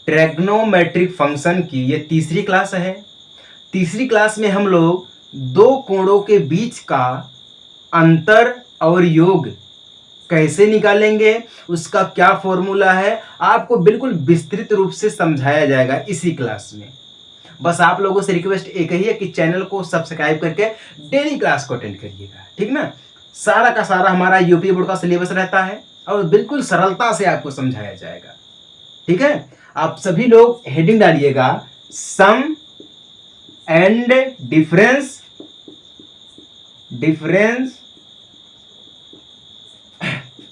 ट्रैग्नोमेट्रिक function की ये तीसरी क्लास है। तीसरी क्लास में हम लोग दो कोणों के बीच का अंतर और योग कैसे निकालेंगे, उसका क्या फॉर्मूला है, आपको बिल्कुल विस्तृत रूप से समझाया जाएगा इसी क्लास में। बस आप लोगों से रिक्वेस्ट एक ही है कि चैनल को सब्सक्राइब करके डेली क्लास को अटेंड करिएगा, ठीक ना। सारा का सारा हमारा यूपी बोर्ड का सिलेबस रहता है और बिल्कुल सरलता से आपको समझाया जाएगा, ठीक है। आप सभी लोग हेडिंग डालिएगा, sum and difference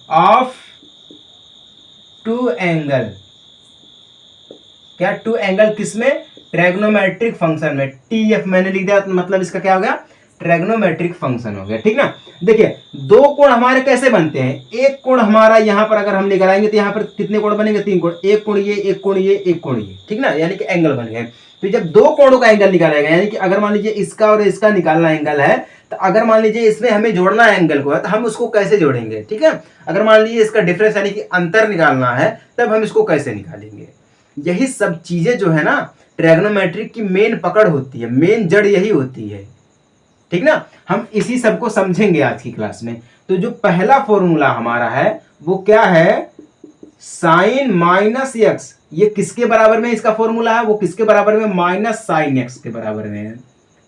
of two angle. क्या टू एंगल किसमें? ट्रैग्नोमेट्रिक फंक्शन में। टीएफ मैंने लिख दिया तो मतलब इसका क्या हो गया? ट्रैग्नोमेट्रिक फंक्शन हो गया, ठीक ना। देखिए दो कोण हमारे कैसे बनते हैं, एक कोण हमारा यहां पर अगर हम लेकर आएंगे तो यहां पर कितने कोण बनेंगे? तीन कोण, एक कोण ये, एक कोण ये, एक कोण ये, ठीक ना, यानी कि एंगल बन गए। तो जब दो कोणों का एंगल निकाला जाएगा, यानी कि अगर मान लीजिए इसका और इसका निकालना एंगल है, तो अगर मान लीजिए इसमें हमें जोड़ना है एंगल को, तो हम उसको कैसे जोड़ेंगे, ठीक है। अगर मान लीजिए इसका डिफरेंस यानी कि अंतर निकालना है, तब हम इसको कैसे निकालेंगे। यही सब चीजें जो है ना ट्रैग्नोमेट्रिक की मेन पकड़ होती है, मेन जड़ यही होती है, ठीक ना। हम इसी सब को समझेंगे आज की क्लास में। तो जो पहला फॉर्मूला हमारा है वो क्या है? Sine minus x. ये किसके बराबर में इसका फॉर्मूला है? वो किसके बराबर में? माइनस साइन एक्स के बराबर में है।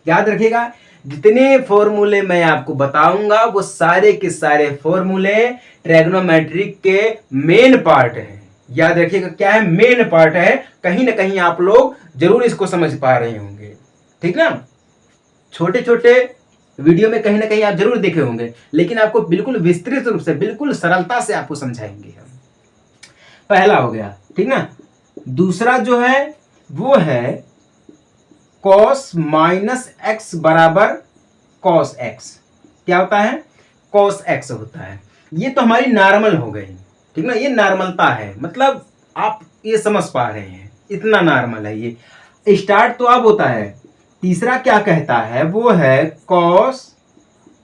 याद रखिएगा, जितने फॉर्मूले मैं आपको बताऊंगा वो सारे के सारे फॉर्मूले ट्रैग्नोमेट्रिक के मेन पार्ट है। याद रखिएगा, क्या है? मेन पार्ट है। कहीं ना कहीं आप लोग जरूर इसको समझ पा रहे होंगे, ठीक ना। छोटे छोटे वीडियो में कहीं ना कहीं आप जरूर देखे होंगे, लेकिन आपको बिल्कुल विस्तृत रूप से, बिल्कुल सरलता से आपको समझाएंगे हम। पहला हो गया, ठीक ना। दूसरा जो है वो है कॉस माइनस एक्स बराबर कॉस एक्स। क्या होता है? कॉस एक्स होता है। ये तो हमारी नॉर्मल हो गई, ठीक ना। ये नॉर्मलता है, मतलब आप ये समझ पा रहे हैं, इतना नॉर्मल है ये। स्टार्ट तो अब होता है। तीसरा क्या कहता है? वो है कॉस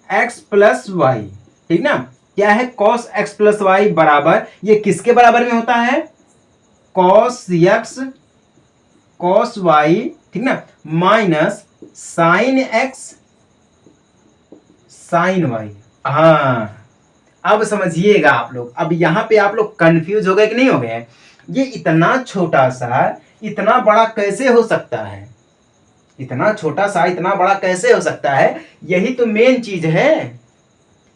एक्स प्लस वाई, ठीक ना। क्या है? कॉस एक्स प्लस वाई बराबर, ये किसके बराबर में होता है? कॉस एक्स कॉस वाई, ठीक ना, minus sine x sine y. हाँ, अब समझिएगा आप लोग। अब यहां पे आप लोग कंफ्यूज हो गए कि नहीं हो गए? ये इतना छोटा सा इतना बड़ा कैसे हो सकता है? इतना छोटा सा इतना बड़ा कैसे हो सकता है? यही तो मेन चीज है,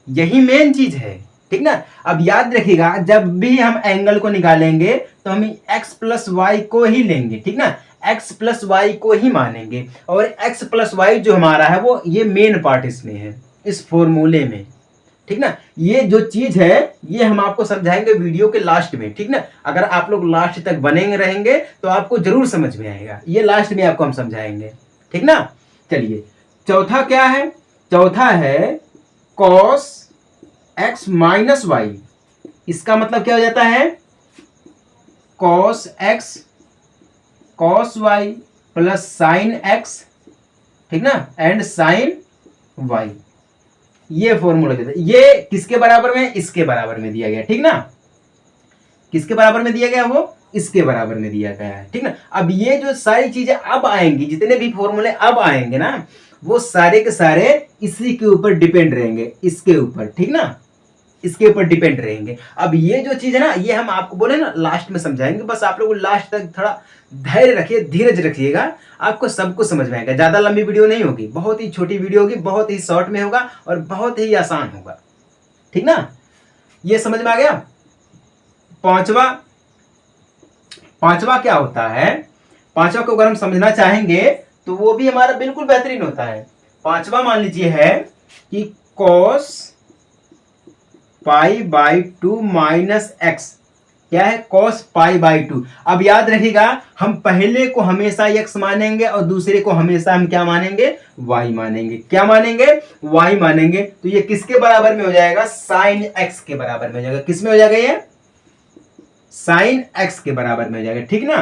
यही मेन चीज है, ठीक ना। अब याद रखिएगा, जब भी हम एंगल को निकालेंगे तो हम x प्लस वाई को ही लेंगे, ठीक ना। x प्लस वाई को ही मानेंगे, और x प्लस वाई जो हमारा है वो ये मेन पार्ट इसमें है, इस फॉर्मूले में, ठीक ना। ये जो चीज है ये हम आपको समझाएंगे वीडियो के लास्ट में, ठीक ना। अगर आप लोग लास्ट तक बने रहेंगे तो आपको जरूर समझ में आएगा, ये लास्ट में आपको हम समझाएंगे, ठीक ना। चलिए, चौथा क्या है? चौथा है कॉस एक्स माइनस वाई। इसका मतलब क्या हो जाता है? Cos x cos y plus sine x, ठीक ना, एंड साइन वाई। ये फॉर्मूला देता है। ये किसके बराबर में? इसके बराबर में दिया गया, ठीक ना। किसके बराबर में दिया गया? वो इसके बराबर में दिया गया है, ठीक ना। अब ये जो सारी चीजें अब आएंगी, जितने भी फॉर्मूले अब आएंगे ना, वो सारे के सारे इसी के ऊपर डिपेंड रहेंगे, इसके ऊपर, ठीक ना, इसके ऊपर डिपेंड रहेंगे। अब ये जो चीज है ना, ये हम आपको बोले ना लास्ट में समझाएंगे। बस आप लोग लास्ट तक थोड़ा धैर्य रखिए, धीरज रखिएगा, आपको सब कुछ समझ में आएगा। ज्यादा लंबी वीडियो नहीं होगी, बहुत ही छोटी वीडियो होगी, बहुत ही शॉर्ट में होगा और बहुत ही आसान होगा, ठीक ना। ये समझ में आ गया। पांचवा, पांचवा क्या होता है? पांचवा को अगर हम समझना चाहेंगे तो वो भी हमारा बिल्कुल बेहतरीन होता है। पांचवा मान लीजिए है कि cos pi by to minus x. क्या है? Cos pi by to. अब याद रखिएगा, हम पहले को हमेशा एक्स मानेंगे और दूसरे को हमेशा हम क्या मानेंगे? वाई मानेंगे। क्या मानेंगे? वाई मानेंगे। तो ये किसके बराबर में हो जाएगा? साइन एक्स के बराबर में हो जाएगा। किस में हो जाएगा? ये साइन एक्स के बराबर में हो जाएगा, ठीक ना।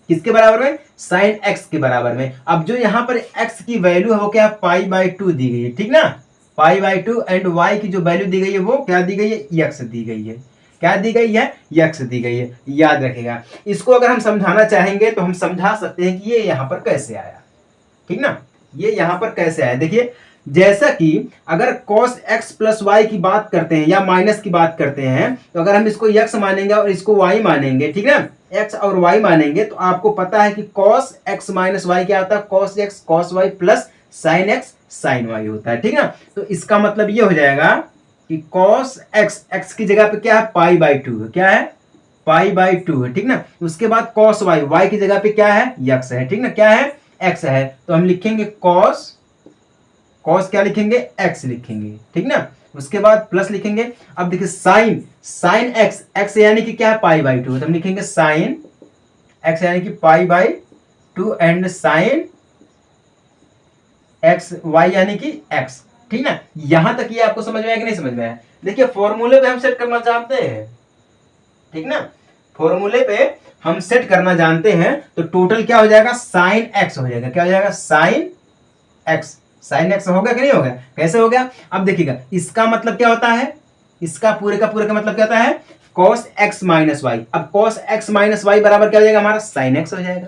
किसके बराबर में? साइन एक्स के बराबर में। अब जो यहां पर एक्स की वैल्यू है वो क्या? पाई बाई टू दी गई है, ठीक ना। Pi by two, and y की जो वैल्यू दी गई है वो क्या दी गई है? एक्स दी गई है। क्या दी गई है, x दी गई है, याद रखेगा। इसको अगर हम समझाना चाहेंगे तो हम समझा सकते हैं कि ये यहाँ पर कैसे आया, ठीक ना, ये यहाँ पर कैसे आया। देखिए जैसा कि अगर cos x प्लस वाई की बात करते हैं या माइनस की बात करते हैं, तो अगर हम इसको x मानेंगे और इसको y मानेंगे, ठीक ना, x और y मानेंगे, तो आपको पता है कि cos x माइनस वाई क्या होता है, cos x cos y plus sin x sin y होता है, ठीक ना। तो इसका मतलब ये हो जाएगा कि cos x, x की जगह पे क्या है, पाई बाई टू है, क्या है, पाई बाई टू है, ठीक ना। उसके बाद cos y, y की जगह पे क्या है, x है, ठीक ना, क्या है, x है। तो हम लिखेंगे cos क्या लिखेंगे, x लिखेंगे, ठीक ना। उसके बाद प्लस लिखेंगे। अब देखिए साइन x, x यानी कि क्या है, पाई बाई टू, तो हम लिखेंगे साइन x यानी कि pi by two and sine x y यानी कि x, ठीक ना। यहां तक ये आपको समझ में आया कि नहीं समझ में आया। देखिए फॉर्मूले पे हम सेट करना जानते हैं, ठीक ना, फॉर्मूले पे हम सेट करना जानते हैं, तो टोटल क्या हो जाएगा, साइन x हो जाएगा, क्या हो जाएगा, साइन x, साइन एक्स हो गया कि नहीं हो गया, कैसे हो गया। अब देखिएगा इसका मतलब क्या होता है, इसका पूरे का पूरे का मतलब क्या होता है, cos x माइनस वाई। अब cos x माइनस वाई बराबर क्या हो जाएगा, हमारा साइन एक्स हो जाएगा,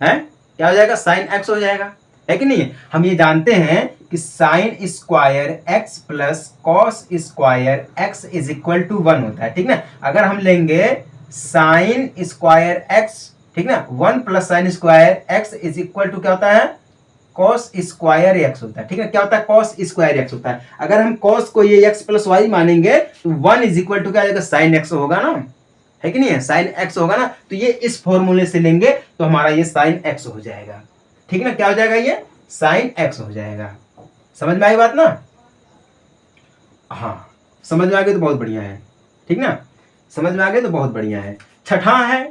है क्या हो जाएगा, साइन एक्स हो जाएगा, है कि नहीं। हम ये जानते हैं कि sine square x plus cos square x is equal to 1 होता है, ठीक ना। अगर हम लेंगे साइन स्क्वायर एक्स, ठीक ना, 1 plus sine square x is equal to क्या होता है, कॉस स्क्वायर एक्स होता है, ठीक है, क्या होता है, कॉस स्क्वायर एक्स होता है। अगर हम कॉस को ये एक्स प्लस वाई मानेंगे तो 1 इज इक्वल टू क्या आ जाएगा, साइन एक्स होगा ना, है कि नहीं है, साइन एक्स होगा ना। तो ये इस फॉर्मूले से लेंगे तो हमारा ये साइन एक्स हो जाएगा, ठीक ना, क्या हो जाएगा, ये साइन एक्स हो जाएगा। समझ में आई बात ना, हाँ समझ में आ गई तो बहुत बढ़िया है, ठीक ना, समझ में आ गई तो बहुत बढ़िया है। छठा है,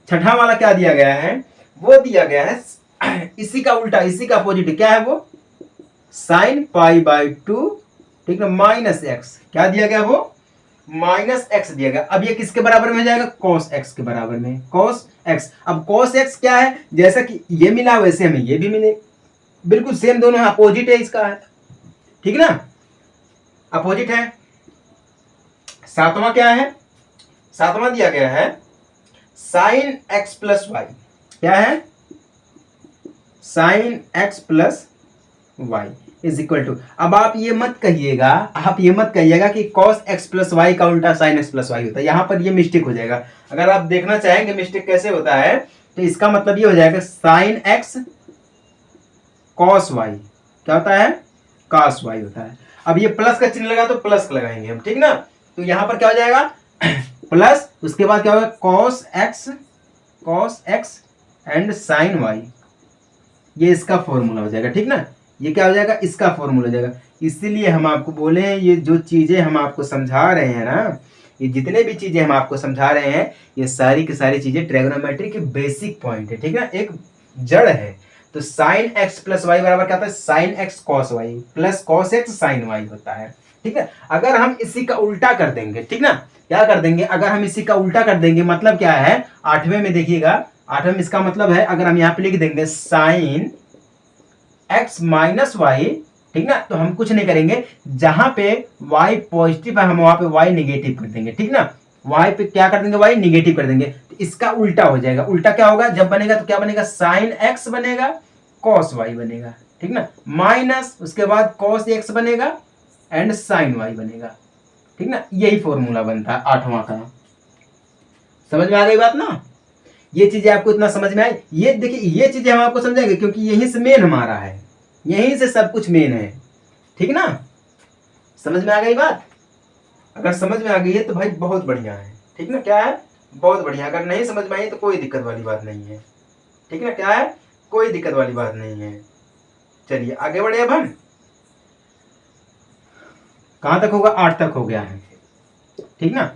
छठा वाला क्या दिया गया है, वो दिया गया है इसी का उल्टा, इसी का अपोजिट क्या है वो, साइन पाई बाई टू, ठीक ना, माइनस एक्स, क्या दिया गया वो, माइनस एक्स दिया गया। अब ये किसके बराबर में हो जाएगा, cos x के बराबर में, cos x। अब cos x क्या है, जैसा कि ये मिला वैसे हमें ये भी मिले, बिल्कुल सेम, दोनों अपोजिट है इसका, है ठीक ना, अपोजिट है। सातवां क्या है, सातवां दिया गया है साइन x प्लस वाई, क्या है, sine x plus y is equal to. अब आप ये मत कहिएगा, आप ये मत कहिएगा कि cos x प्लस वाई का उल्टा sin x प्लस वाई होता है, यहां पर ये मिस्टेक हो जाएगा। अगर आप देखना चाहेंगे मिस्टेक कैसे होता है, तो इसका मतलब ये हो जाएगा sin x cos y, क्या होता है, cos y होता है। अब ये प्लस का चिन्ह लगा तो प्लस लगाएंगे हम, ठीक ना। तो यहां पर क्या हो जाएगा प्लस, उसके बाद क्या होगा, cos x and sin y, ये इसका फॉर्मूला हो जाएगा, ठीक ना, ये क्या हो जाएगा, इसका फॉर्मूला हो जाएगा। इसीलिए हम आपको बोले हैं, ये जो चीजें हम आपको समझा रहे हैं ना, ये जितने भी चीजें हम आपको समझा रहे हैं, ये सारी की सारी चीजें ट्रिग्नोमेट्री के बेसिक पॉइंट है, ठीक ना, एक जड़ है। तो साइन एक्स प्लस वाई बराबर क्या होता है, sine x cos y plus cos x sine y होता है, ठीक है। अगर हम इसी का उल्टा कर देंगे, ठीक ना, क्या कर देंगे, अगर हम इसी का उल्टा कर देंगे, मतलब क्या है, आठवें में देखिएगा, आठवें में इसका मतलब है, अगर हम यहाँ पे लिख देंगे साइन एक्स माइनस वाई, ठीक ना, तो हम कुछ नहीं करेंगे, जहां पे y पॉजिटिव है हम वहां पे y निगेटिव कर देंगे, ठीक ना, y पे क्या कर देंगे, y निगेटिव कर देंगे। तो इसका उल्टा हो जाएगा, उल्टा क्या होगा, जब बनेगा तो क्या बनेगा, साइन x बनेगा cos y बनेगा, ठीक ना, माइनस उसके बाद cos x बनेगा एंड साइन y बनेगा, ठीक ना। यही फॉर्मूला बनता है आठवां का। समझ में आ गई बात ना, ये चीजें आपको इतना समझ में आई। ये देखिए ये चीजें हम आपको समझाएंगे क्योंकि यहीं से मेन हमारा है, यहीं से सब कुछ मेन है, ठीक ना। समझ में आ गई बात, अगर समझ में आ गई है तो भाई बहुत बढ़िया है, ठीक ना, क्या है, बहुत बढ़िया। अगर नहीं समझ में आई तो कोई दिक्कत वाली बात नहीं है, ठीक ना, क्या है, कोई दिक्कत वाली बात नहीं है। चलिए आगे बढ़े, अब हम कहां तक होगा, 8 तक हो गया है, ठीक ना,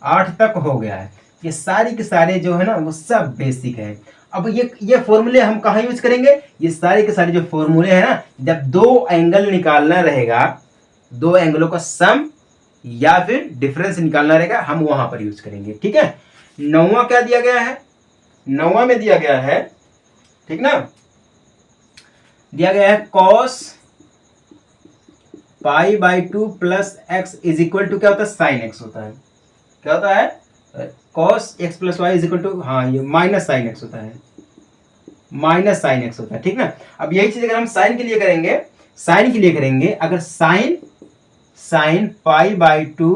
8 तक हो गया है। ये सारी के सारे जो है ना वो सब बेसिक है। अब ये फॉर्मूले हम कहाँ यूज करेंगे, ये सारे के सारे जो फॉर्मूले हैं ना, जब दो एंगल निकालना रहेगा, दो एंगलों का सम या फिर डिफरेंस निकालना रहेगा, हम वहां पर यूज करेंगे, ठीक है। नौवां क्या दिया गया है, नौवां में दिया गया है, ठीक ना, दिया गया है cos pi by 2 plus x is equal to क्या होता है, साइन एक्स होता है। क्या होता है, cos x plus y is equal to, हाँ ये माइनस साइन एक्स होता है, माइनस साइन एक्स होता है, ठीक ना। अब यही चीज अगर हम साइन के लिए करेंगे, साइन के लिए करेंगे, अगर साइन साइन पाई बाई 2,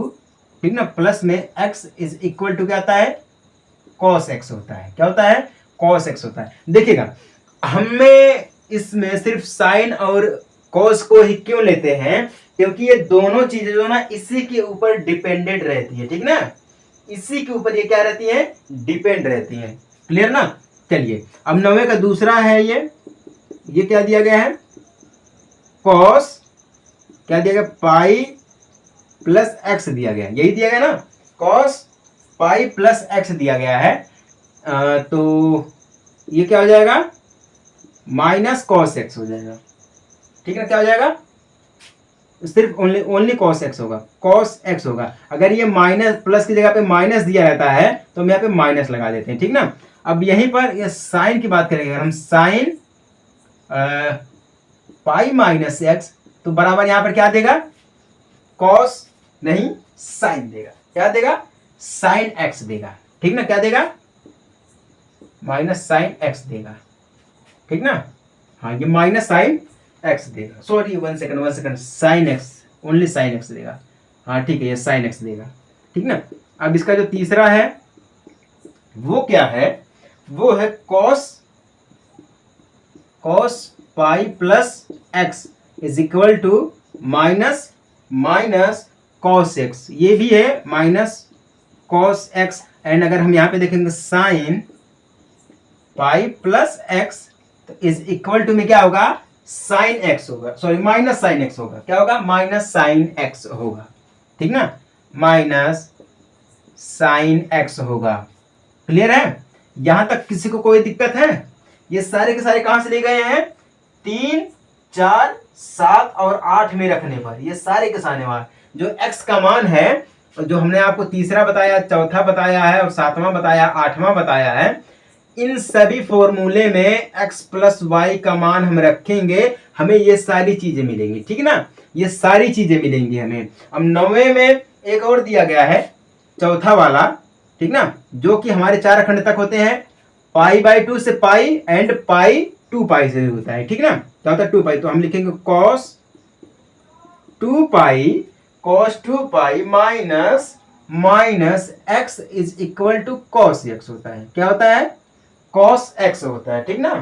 ठीक ना, प्लस में एक्स इज इक्वल टू क्या आता है, कॉस एक्स होता है। क्या होता है, कॉस एक्स होता है। देखिएगा, हमें इसमें सिर्फ साइन और कॉस को ही क्यों लेते हैं, क्योंकि ये दोनों चीजें जो ना इसी के ऊपर डिपेंडेंट रहती है, ठीक ना, इसी के ऊपर ये क्या रहती है, डिपेंड रहती है। क्लियर ना। चलिए अब 9वें का दूसरा है, ये क्या दिया गया है, कॉस, क्या दिया गया, पाई प्लस एक्स दिया गया, यही दिया गया ना, कॉस पाई प्लस एक्स दिया गया है। तो ये क्या हो जाएगा, माइनस कॉस एक्स हो जाएगा, ठीक है, क्या हो जाएगा, सिर्फ ओनली कॉस एक्स होगा, कॉस एक्स होगा। अगर ये माइनस प्लस की जगह पे माइनस दिया रहता है तो हम यहाँ पे माइनस लगा देते हैं, ठीक ना। अब यहीं पर ये साइन की बात करेंगे, हम साइन पाई माइनस एक्स, तो बराबर यहाँ पर क्या देगा, कॉस नहीं साइन देगा। क्या देगा, साइन एक्स देगा, ठीक ना, क्या देगा, माइनस साइन एक्स देगा, ठीक ना। हाँ ये माइनस साइन एक्स देगा, sorry one second, sine x, only sine x देगा। हाँ ठीक है, ये साइन एक्स देगा, ठीक ना। अब इसका जो तीसरा है वो क्या है, वो है cos pi plus x is equal to minus cos x, ये भी है माइनस कॉस एक्स। एंड अगर हम यहाँ पे देखेंगे साइन पाई प्लस एक्स तो इज इक्वल टू में क्या होगा, साइन एक्स होगा, सॉरी माइनस साइन एक्स होगा। क्या होगा, माइनस साइन एक्स होगा, ठीक ना, माइनस साइन एक्स होगा। क्लियर है, यहां तक किसी को कोई दिक्कत है। ये सारे के सारे कहां से लिए गए हैं, 3, 4, 7 और 8 में रखने पर ये सारे के सारे मान, जो x का मान है, जो हमने आपको तीसरा बताया, चौथा बताया है और 7वां बताया, 8वां बताया है, इन सभी फॉर्मूले में x प्लस वाई का मान हम रखेंगे, हमें ये सारी चीजें मिलेंगी, ठीक ना, ये सारी चीजें मिलेंगी हमें। अब 9वें में एक और दिया गया है, चौथा वाला, ठीक ना, जो कि हमारे 4 अखंड तक होते हैं, पाई बाई 2 से पाई एंड पाई 2 पाई से होता है, ठीक ना। क्या होता है 2 पाई, तो हम लिखेंगे cos 2 pi minus x is equal to cos x होता है। क्या होता है, कॉस एक्स होता है, ठीक ना,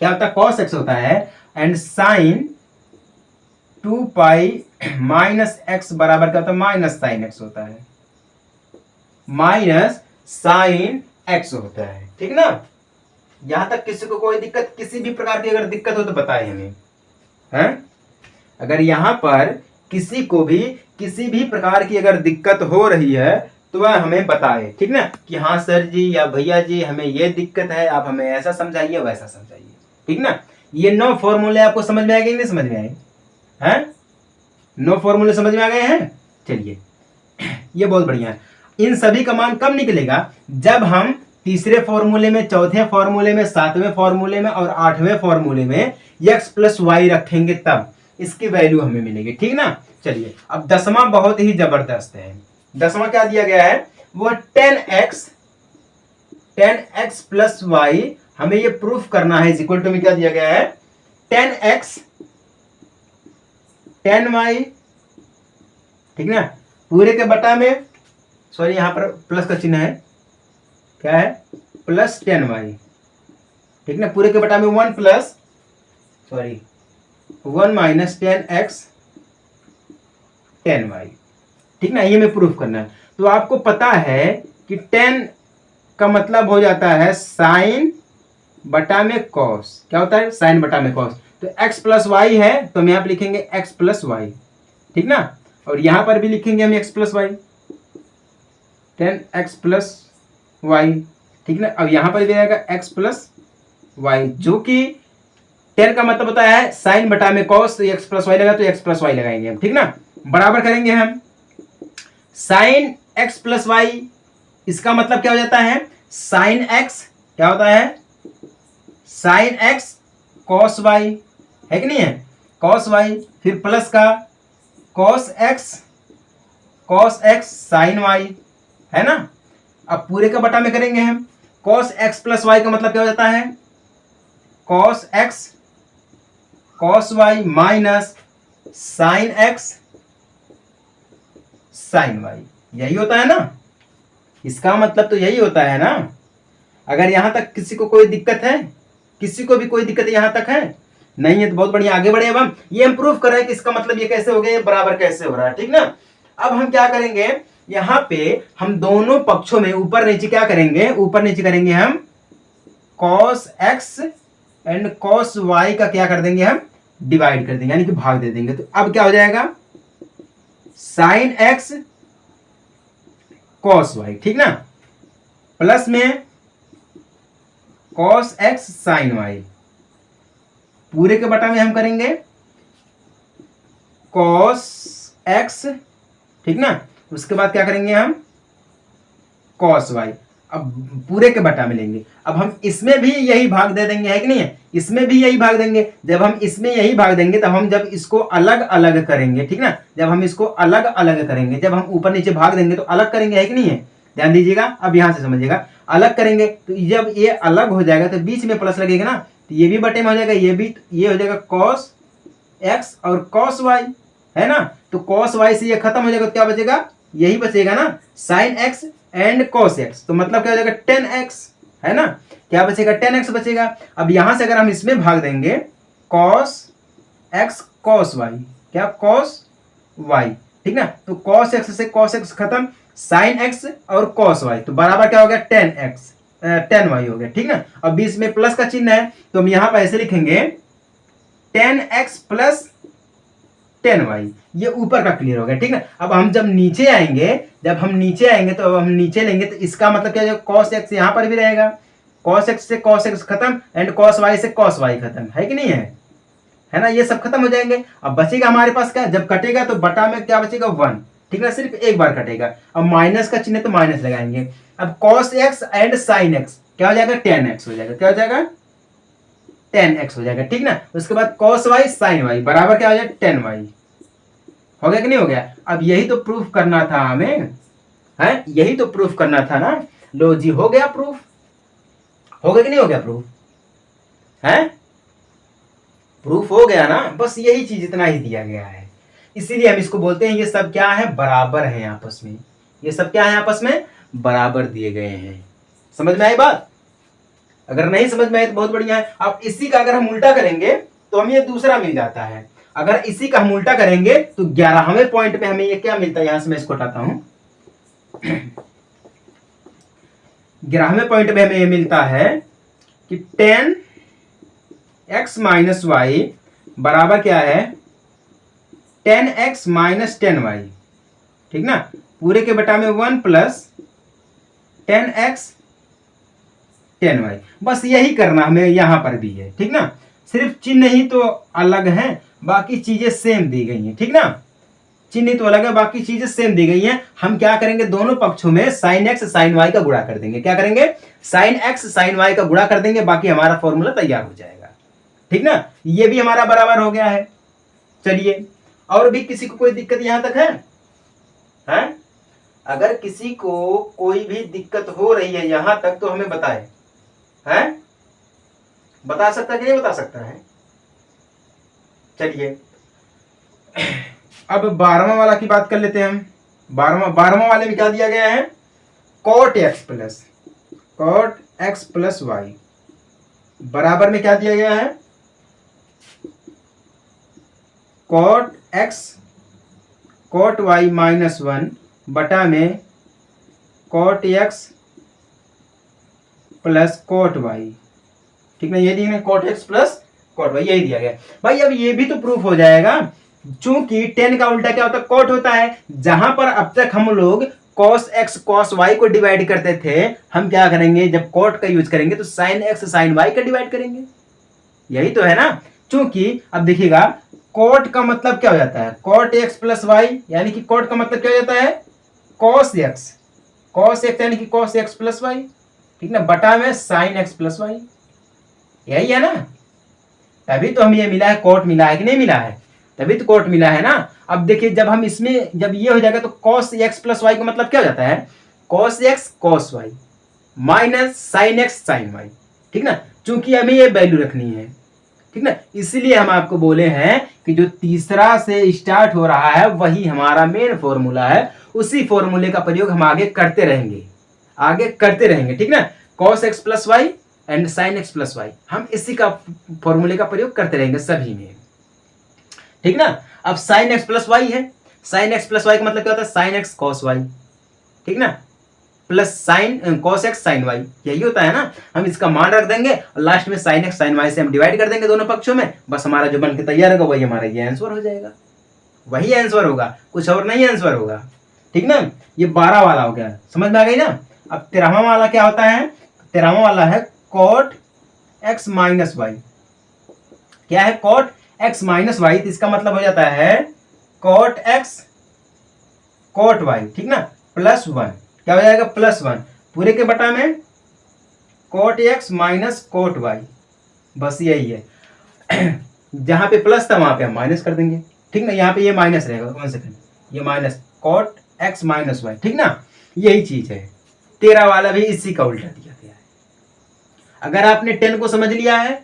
क्या होता है, कॉस एक्स होता है। And sine 2 pi minus x बराबर क्या होता है, माइनस साइन एक्स होता है, माइनस साइन एक्स होता है, ठीक ना। यहां तक किसी को कोई दिक्कत, किसी भी प्रकार की अगर दिक्कत हो तो बताए हमें, हैं। अगर यहां पर किसी को भी किसी भी प्रकार की अगर दिक्कत हो रही है तो वह हमें बताए, ठीक ना, कि हाँ सर जी या भैया जी हमें ये दिक्कत है, आप हमें ऐसा समझाइए वैसा समझाइए, ठीक ना। ये 9 फॉर्मूले आपको समझ में आ गए, नहीं समझ में आए हैं, 9 फॉर्मूले समझ में आ गए हैं। चलिए ये बहुत बढ़िया है। इन सभी का मान कब निकलेगा, जब हम तीसरे फॉर्मूले में, चौथे फॉर्मूले में, 7वें फॉर्मूले में और 8वें फॉर्मूले में x प्लस वाई रखेंगे, तब इसकी वैल्यू हमें मिलेगी, ठीक ना। चलिए अब 10वां बहुत ही जबरदस्त है। 10वां क्या दिया गया है, वो 10x प्लस वाई, हमें ये प्रूफ करना है, इज इक्वल टू में क्या दिया गया है, 10x 10y, ठीक ना, पूरे के बटा में, सॉरी यहां पर प्लस का चिन्ह है, क्या है, प्लस 10y, ठीक ना, पूरे के बटा में 1 माइनस 10x 10y, ठीक ना, ये में प्रूफ करना है। तो आपको पता है कि 10 का मतलब हो जाता है साइन बटा में कॉस, क्या होता है, साइन बटा में कॉस। तो x प्लस वाई है तो हम यहाँ पे लिखेंगे x प्लस वाई, ठीक ना, और यहां पर भी लिखेंगे हम x plus y, 10x plus y, ठीक ना। अब यहां पर भी आएगा x प्लस वाई, जो कि 10 का मतलब होता है साइन बटा में कॉस, तो x प्लस वाई लगा तो x प्लस वाई लगाएंगे हम, ठीक ना। बराबर करेंगे हम साइन x प्लस वाई, इसका मतलब क्या हो जाता है, साइन x, क्या होता है, साइन x कॉस वाई, है कि नहीं है, कॉस वाई, फिर प्लस का कॉस एक्स साइन वाई, है ना। अब पूरे का बटा में करेंगे हम, कॉस एक्स प्लस वाई का मतलब क्या हो जाता है, cos x cos y minus sine x sine y, यही होता है ना। इसका मतलब तो यही होता है ना। अगर यहां तक किसी को कोई दिक्कत है, किसी को भी कोई दिक्कत यहां तक है नहीं है तो बहुत बढ़िया, आगे बढ़े। अब हम ये हम प्रूफ कर रहे हैं कि इसका मतलब ये कैसे हो गया, ये बराबर कैसे हो रहा है, ठीक ना। अब हम क्या करेंगे, यहां पे हम दोनों पक्षों में ऊपर नीचे क्या करेंगे, ऊपर नीचे करेंगे हम cos x and cos y का क्या कर देंगे, हम डिवाइड कर देंगे, यानी कि भाग दे देंगे। तो अब क्या हो जाएगा, साइन एक्स कॉस वाई, ठीक ना, प्लस में कॉस एक्स साइन वाई, पूरे के बटा में हम करेंगे कॉस एक्स, ठीक ना, उसके बाद क्या करेंगे हम कॉस वाई, अब पूरे के बटा में लेंगे। अब हम इसमें भी यही भाग दे देंगे, है कि नहीं है, इसमें भी यही भाग देंगे। जब हम इसमें यही भाग देंगे तब हम जब इसको अलग अलग करेंगे, ठीक ना, जब हम इसको अलग अलग करेंगे, जब हम ऊपर नीचे भाग देंगे तो अलग करेंगे, है कि नहीं है, ध्यान दीजिएगा। अब यहां से समझिएगा, अलग करेंगे तो जब ये अलग हो जाएगा तो बीच में प्लस लगेगा ना, तो ये भी बटे में हो जाएगा, ये भी, ये हो जाएगा कॉस एक्स और कॉस वाई, है ना। तो कॉस वाई से ये खत्म हो जाएगा तो क्या बचेगा, यही बचेगा ना, sine x and cos x, तो मतलब क्या हो जाएगा 10x, है ना, क्या बचेगा 10x बचेगा। अब यहां से अगर हम इसमें भाग देंगे कॉस एक्स कॉस वाई, क्या कॉस वाई, ठीक ना, तो कॉस एक्स से कॉस एक्स खत्म, साइन एक्स और कॉस वाई, तो बराबर क्या हो गया 10y हो गया, ठीक ना। अब बीच में प्लस का चिन्ह है तो हम यहां पर ऐसे लिखेंगे 10x प्लस 10y, ये ऊपर का क्लियर हो गया, ठीक है। अब हम जब नीचे आएंगे, तो अब हम नीचे लेंगे तो इसका मतलब क्या हो जाएगा, cos x यहां पर भी रहेगा, cos x से cos x खत्म एंड cos y से cos y खत्म, है कि नहीं है ना, ये सब खत्म हो जाएंगे। अब बचेगा हमारे पास क्या, जब कटेगा तो बटा में क्या बचेगा 1, ठीक है, सिर्फ एक बार कटेगा। अब माइनस का चिन्ह तो माइनस लगाएंगे। अब cos x and sin x क्या हो जाएगा 10x हो जाएगा, क्या हो जाएगा 10x हो जाएगा, ठीक ना। उसके बाद cos y sin y बराबर क्या हो जाएगा 10y, हो गया कि नहीं हो गया। अब यही तो प्रूफ करना था हमें, है, यही तो प्रूफ करना था ना। लो जी, हो गया प्रूफ, हो गया कि नहीं हो गया प्रूफ, है, प्रूफ हो गया ना। बस यही चीज, इतना ही दिया गया है, इसीलिए हम इसको बोलते हैं ये सब क्या है, बराबर है आपस में, ये सब क्या है आपस में बराबर दिए गए हैं। समझ में आई बात, अगर नहीं समझ में आई तो बहुत बढ़िया है। अब इसी का अगर हम उल्टा करेंगे तो हमें ये दूसरा मिल जाता है, अगर इसी का हम उल्टा करेंगे तो 11वें पॉइंट पे हमें ये क्या मिलता है, यहां से मैं इसको हटाता हूं 11वें पॉइंट पे हमें ये मिलता है कि 10x माइनस वाई बराबर क्या है 10x माइनस 10y, ठीक ना, पूरे के बटा में 1 प्लस 10x 10y, बस यही करना हमें यहां पर भी है, ठीक ना, सिर्फ चिन्ह ही तो अलग है, बाकी चीजें सेम दी गई हैं, ठीक ना, चिन्ह तो अलग है, बाकी चीजें सेम दी गई हैं। हम क्या करेंगे, दोनों पक्षों में sin x sin y का गुणा कर देंगे, क्या करेंगे sin x sin y का गुणा कर देंगे, बाकी हमारा फॉर्मूला तैयार हो जाएगा, ठीक ना। ये भी हमारा बराबर हो गया है। चलिए, और भी किसी को कोई दिक्कत यहां तक है? अगर किसी को कोई भी दिक्कत हो रही है यहां तक तो हमें बताए, है, बता सकता है कि नहीं बता सकता है। चलिए, अब 12वां वाला की बात कर लेते हैं हम। 12वां वाले में क्या दिया गया है, cot x प्लस वाई बराबर में क्या दिया गया है, cot y माइनस 1 बटा में cot x plus cot y, ठीक ना, ये दिया है cot x plus cot y, यही दिया गया भाई। अब ये भी तो प्रूफ हो जाएगा, चूंकि 10 का उल्टा क्या होता है, cot होता है। जहां पर अब तक हम लोग cos x cos y को डिवाइड करते थे, हम क्या करेंगे, जब cot का यूज करेंगे तो sin x sin y का डिवाइड करेंगे, यही तो है ना। चूंकि अब देखिएगा cot का मतलब क्या हो जाता है, cot x प्लस वाई, यानी कि cot का मतलब क्या हो जाता है cos x यानी कि cos x प्लस वाई, ठीक ना, बटा में sin x प्लस वाई, यही है ना। तभी तो हमें ये मिला है, cot मिला है कि नहीं मिला है। तभी तो कॉट मिला है ना। अब देखिए जब हम इसमें जब ये हो जाएगा तो कॉस एक्स प्लस वाई का मतलब क्या हो जाता है, cos x cos y minus sine x sine y, ठीक ना, चूंकि हमें ये वैल्यू रखनी है, ठीक ना, इसीलिए हम आपको बोले हैं कि जो तीसरा से स्टार्ट हो रहा है वही हमारा मेन फॉर्मूला है, उसी फॉर्मूले का प्रयोग हम आगे करते रहेंगे, आगे करते रहेंगे, ठीक ना। Cos x plus y and sine x plus y, हम इसी का फॉर्मूले का प्रयोग करते रहेंगे सभी में, ठीक ना। अब साइन एक्स प्लस वाई है, साइन एक्स प्लस वाई का मतलब क्या होता है, साइन एक्स कॉस वाई, ठीक ना, plus sine cos x sine y, यही होता है ना। हम इसका मान रख देंगे और लास्ट में साइन एक्स साइन वाई से हम डिवाइड कर देंगे दोनों पक्षों में, बस हमारा जो बन के तैयार होगा वही हमारा ये आंसर हो जाएगा, वही आंसर होगा, कुछ और नहीं आंसर होगा, ठीक ना। ये 12 वाला हो गया, समझ में आ गई ना। अब 13वां वाला क्या होता है, 13वां वाला है कॉट एक्स माइनस वाई, क्या है कॉट एक्स माइनस वाई, तो इसका मतलब हो जाता है कॉट एक्स कॉट वाई, ठीक ना, प्लस 1, क्या हो जाएगा प्लस 1 पूरे के बटा में cot x minus cot y, बस यही है। जहां पे प्लस था वहां पे हम माइनस कर देंगे, ठीक ना, यहाँ पे ये माइनस रहेगा, 1 सेकंड, ये minus cot x minus y, ठीक ना, यही चीज है। 13 वाला भी इसी का उल्टा दिया गया है। अगर आपने 10 को समझ लिया है,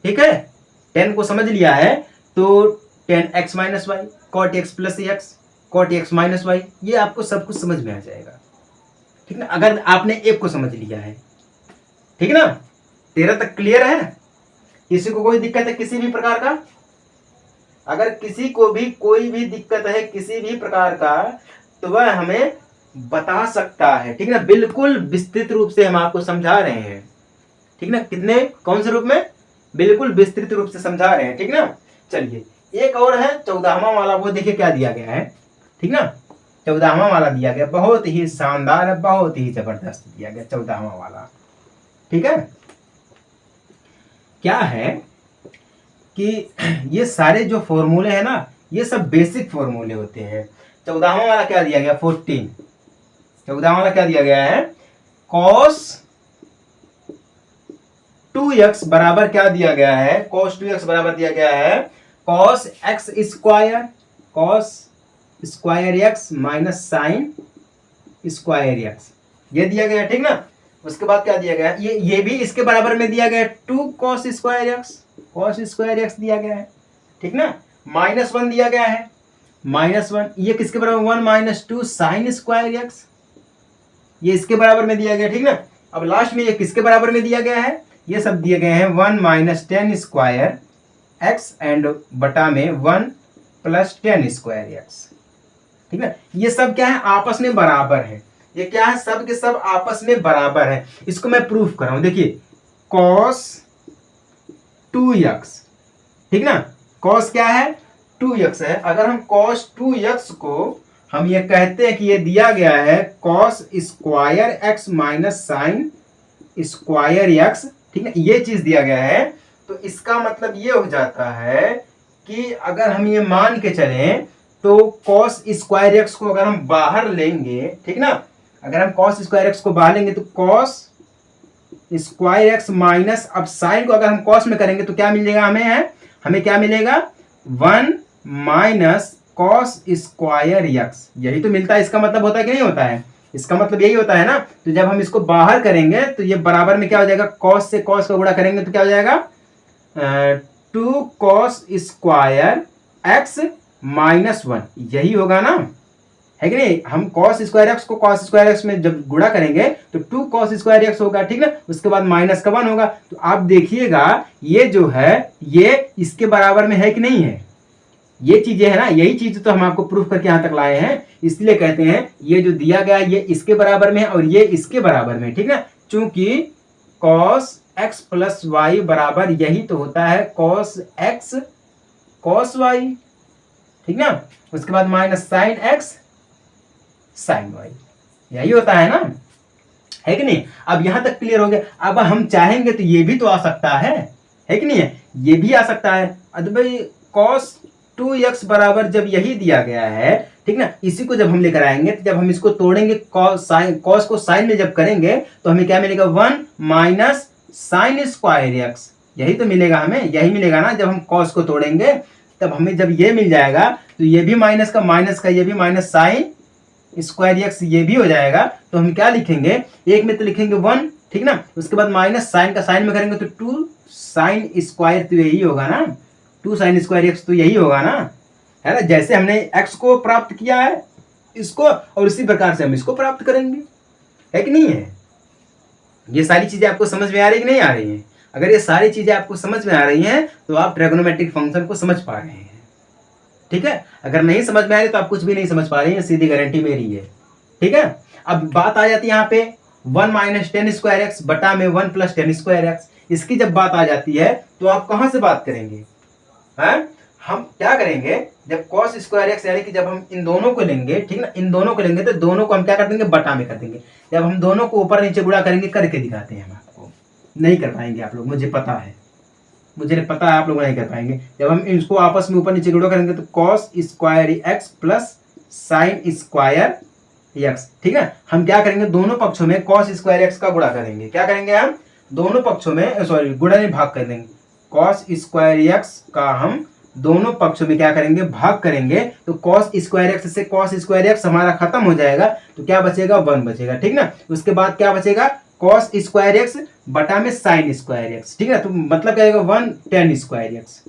ठीक है, 10 को समझ लिया है तो 10 x minus y cot x plus x cot x minus y, ये आपको सब कुछ समझ में आ जाएगा, ठीक ना, अगर आपने एक को समझ लिया है, ठीक ना। 13 तक क्लियर है, किसी को कोई दिक्कत है किसी भी प्रकार का, अगर किसी को भी कोई भी दिक्कत है किसी भी प्रकार का तो वह हमें बता सकता है, ठीक ना, बिल्कुल विस्तृत रूप से हम आपको समझा रहे हैं, ठीक ना, कितने कौन से रूप में, बिल्कुल विस्तृत रूप से समझा रहे हैं, ठीक ना। चलिए एक और है 14वां वाला, वो देखिए क्या दिया गया है, ठीक ना, 14वां वाला दिया गया, बहुत ही शानदार है, बहुत ही जबरदस्त दिया गया 14वां वाला, ठीक है। क्या है कि ये सारे जो फॉर्मूले हैं ना ये सब बेसिक फॉर्मूले होते हैं। 14वां वाला क्या दिया गया 14, 14वां वाला क्या दिया गया है, cos 2x बराबर क्या दिया गया है, cos 2x बराबर दिया गया है cos x square cos square x minus sine square x, ये दिया गया, ठीक ना। उसके बाद क्या दिया गया, ये भी इसके बराबर में दिया गया 2 cos स्क्वायर x दिया गया है, ठीक ना, -1 दिया गया है, -1, ये किसके बराबर 1 माइनस 2 साइन स्क्वायर x, ये इसके बराबर में दिया गया, ठीक ना। अब लास्ट में ये किसके बराबर में दिया गया है, ये सब दिए गए हैं 1 माइनस 10 स्क्वायर x एंड बटा में 1 प्लस 10 स्क्वायर x, ठीक है। ये सब क्या है आपस में बराबर है, ये क्या है सब के सब आपस में बराबर है। इसको मैं प्रूफ कर रहा हूं, देखिए cos 2x, ठीक ना, cos क्या है 2x है, अगर हम cos 2x को हम ये कहते हैं कि ये दिया गया है cos square x minus sine square x, ठीक है, ये चीज दिया गया है, तो इसका मतलब ये हो जाता है कि अगर हम ये मान के चलें तो cos स्क्वायर x को अगर हम बाहर लेंगे, ठीक ना, अगर हम cos स्क्वायर x को बाहर लेंगे तो cos स्क्वायर x माइनस, अब साइन को अगर हम cos में करेंगे तो क्या मिलेगा हमें क्या मिलेगा 1 माइनस cos स्क्वायर x, यही तो मिलता है। इसका मतलब होता है कि नहीं होता है, इसका मतलब यही होता है ना। तो जब हम इसको बाहर करेंगे तो ये बराबर में क्या हो जाएगा, cos से cos का गुणा करेंगे तो क्या हो जाएगा 2 cos स्क्वायर x माइनस 1, यही होगा ना, है कि नहीं। हम cos स्क्वायर x को cos स्क्वायर x में जब गुणा करेंगे तो 2 cos स्क्वायर x होगा, ठीक ना, उसके बाद माइनस का 1 होगा। तो आप देखिएगा ये जो है ये इसके बराबर में है कि नहीं है, ये चीजें है ना, यही चीज तो हम आपको प्रूफ करके यहां तक लाए हैं। इसलिए कहते हैं ये जो दिया गया ये इसके बराबर में है और ये इसके बराबर में, ठीक ना, चूंकि cos x प्लस वाई बराबर यही तो होता है cos x cos y, ठीक ना, उसके बाद minus sine x sine y, यही होता है ना, है कि नहीं। अब यहां तक क्लियर हो गया। अब हम चाहेंगे तो ये भी तो आ सकता है कि नहीं है, ये भी आ सकता है। अब भाई cos 2x बराबर जब यही दिया गया है, ठीक ना, इसी को जब हम लेकर आएंगे तो जब हम इसको तोड़ेंगे cos को साइन में जब करेंगे तो हमें क्या मिलेगा 1 माइनस साइन स्क्वायर x, यही तो मिलेगा हमें, यही मिलेगा ना। जब हम cos को तोड़ेंगे तब हमें जब ये मिल जाएगा तो ये भी माइनस का ये भी माइनस साइन स्क्वायर एक्स ये भी हो जाएगा। तो हम क्या लिखेंगे, एक में तो लिखेंगे 1, ठीक ना, उसके बाद माइनस साइन का साइन में करेंगे तो 2 साइन स्क्वायर, तो यही होगा ना, 2 साइन स्क्वायर एक्स, तो यही होगा ना, है ना। जैसे हमने एक्स को प्राप्त किया है इसको, और इसी प्रकार से हम इसको प्राप्त करेंगे, है कि नहीं है। ये सारी चीजें आपको समझ में आ रही कि नहीं आ रही हैं? अगर ये सारी चीजें आपको समझ में आ रही हैं तो आप ट्रिग्नोमेट्रिक फंक्शन को समझ पा रहे हैं, ठीक है। अगर नहीं समझ में आ रही तो आप कुछ भी नहीं समझ पा रही हैं, सीधी गारंटी मेरी है, ठीक है। अब बात आ जाती है यहाँ पे 1 माइनस टेन स्क्वायर एक्स बटा में 1 प्लस टेन स्क्वायर एक्स। इसकी जब बात आ जाती है तो आप कहाँ से बात करेंगे, हैं? हम क्या करेंगे, जब कॉस स्क्वायर एक्स यानी कि जब हम इन दोनों को लेंगे, ठीक ना, इन दोनों को लेंगे तो दोनों को हम क्या कर देंगे, बटा में कर देंगे। जब हम दोनों को ऊपर नीचे गुणा करेंगे, करके दिखाते हैं हम आपको, नहीं कर पाएंगे आप लोग, मुझे पता है आप लोग नहीं कर पाएंगे। जब हम इसको आपस में ऊपर नीचे गुणा करेंगे तो cos square x plus sine square x, ठीक है। हम क्या करेंगे, दोनों पक्षों में कॉस स्क्वायर एक्स का गुणा करेंगे। क्या करेंगे हम, दोनों पक्षों में सॉरी गुणा नहीं भाग कर देंगे, कॉस स्क्वायर एक्स का हम दोनों पक्षों में क्या करेंगे, भाग करेंगे। तो कॉस स्क्वायर एक्स से कॉस स्क्वायर एक्स हमारा खत्म हो जाएगा, तो क्या बचेगा, 1 बचेगा, ठीक ना। उसके बाद क्या बचेगा, कॉस स्क्वायर एक्स बटा में साइन स्क्वायर एक्स, ठीक है। तो मतलब क्या होगा, 1 टेन स्क्वायर एक्स,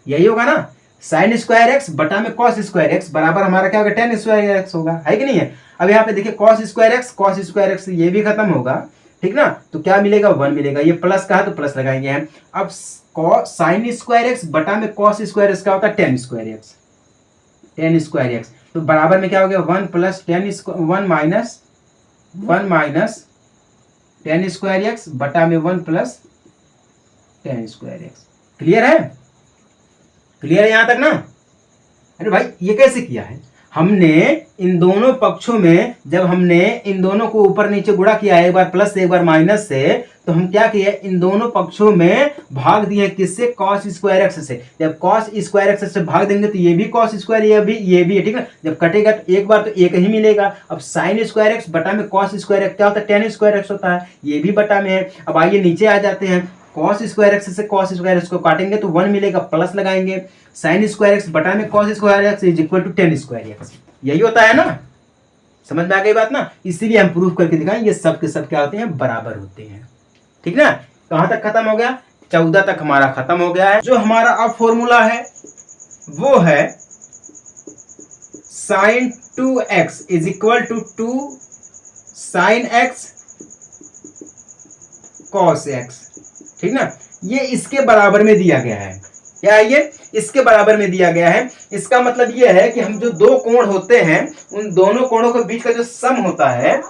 यही होगा ना। साइन स्क्वायर एक्स बटा में कॉस स्क्वायर एक्स बराबर हमारा क्या होगा, टेन स्क्वायर एक्स होगा, है कि नहीं है। अब यहाँ पे देखिए कॉस स्क्वायर एक्स ये भी खत्म होगा, ठीक ना। तो क्या मिलेगा, 1 मिलेगा। ये प्लस का है तो प्लस लगाएंगे हम। अब साइन स्क्वायर एक्स बटा में कॉस स्क्वायर एक्स क्या होता है, टेन स्क्वायर एक्स। तो बराबर में क्या हो गया, 1 plus 1 minus ten square x बटा में 1 plus ten square x. Clear है यहां तक ना। अरे भाई ये कैसे किया है, हमने इन दोनों पक्षों में जब हमने इन दोनों को ऊपर नीचे गुणा किया है, एक बार प्लस से एक बार माइनस से, तो हम क्या किए, इन दोनों पक्षों में भाग दिए किससे, कॉस स्क्वायर एक्स से। जब कॉस स्क्वायर एक्स से भाग देंगे तो ये भी कॉस स्क्वायर, ये भी है, ठीक है। जब कटेगा तो एक बार तो एक ही मिलेगा। अब साइन स्क्वायर एक्स बटा में कॉस स्क्वायर एक्स क्या होता है, टेन स्क्वायर एक्स होता है, ये भी बटा में है। अब आइए नीचे आ जाते हैं, कॉस स्क्वायर एक्स से कॉस स्क्वायर एक्स को काटेंगे तो 1 मिलेगा, प्लस लगाएंगे। साइन स्क्वायर एक्स बटा में cos square x is equal to tan square x, यही होता है ना। समझ में आ गई बात ना। इसीलिए हम प्रूफ करके दिखाएं ये सब के सब क्या होते हैं, बराबर होते हैं, ठीक ना। कहां तक खत्म हो गया, 14 तक हमारा खत्म हो गया है। जो हमारा अब फॉर्मूला है वो है sine 2x is equal to 2 sine x cos x, ठीक ना। ये इसके बराबर में दिया गया है, क्या है ये, इसके बराबर में दिया गया है। इसका मतलब ये है कि हम जो दो कोण होते हैं उन दोनों कोणों के बीच का जो सम होता है,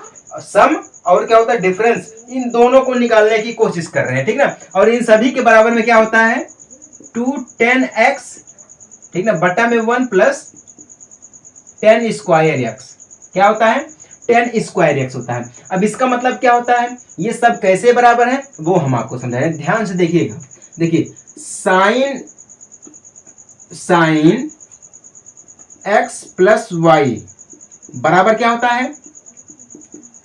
सम और क्या होता है, डिफरेंस, इन दोनों को निकालने की कोशिश कर रहे हैं, ठीक ना। और इन सभी के बराबर में क्या होता है, 2 10x, ठीक ना, बटा में 1 प्लस टेन स्क्वायर एक्स, क्या होता है, टेन स्क्वायर एक्स होता है। अब इसका मतलब क्या होता है, ये सब कैसे बराबर है वो हम आपको समझा रहे हैं, ध्यान से देखिएगा। देखिए साइन एक्स प्लस वाई बराबर क्या होता है,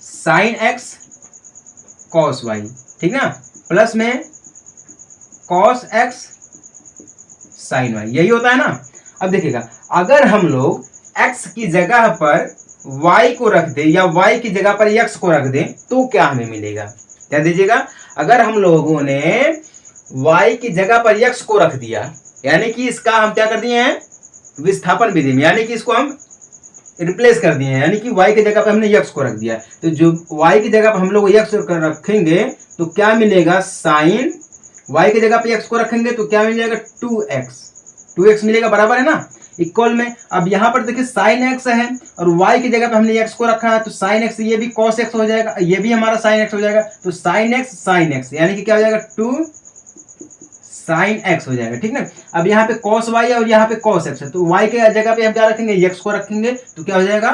साइन एक्स कॉस वाई, ठीक ना, प्लस में कॉस एक्स साइन वाई, यही होता है ना। अब देखिएगा, अगर हम लोग x की जगह पर y को रख दे या y की जगह पर x को रख दे तो क्या हमें मिलेगा, क्या दीजिएगा। अगर हम लोगों ने y की जगह पर x को रख दिया, यानी कि इसका हम क्या कर दिए हैं, विस्थापन विधि में, यानी कि इसको हम रिप्लेस कर दिए हैं, यानी कि y की जगह पर हमने x को रख दिया। तो जो y की जगह पर हम लोग x रखेंगे तो क्या मिलेगा, साइन y की जगह पर x को रखेंगे तो क्या मिल जाएगा, 2x मिलेगा, बराबर है ना, इक्वल में। अब यहाँ पर देखिए साइन एक्स है और y की जगह पे हमने x को रखा है तो साइन एक्स, ये भी कॉस एक्स हो जाएगा, ये भी हमारा साइन एक्स हो जाएगा। तो साइन एक्स यानी कि क्या हो जाएगा, 2 साइन एक्स हो जाएगा, ठीक ना। अब यहाँ पे कॉस वाई है और यहाँ पे कॉस एक्स है, तो y के जगह पे हम क्या रखेंगे, x को रखेंगे तो क्या हो जाएगा,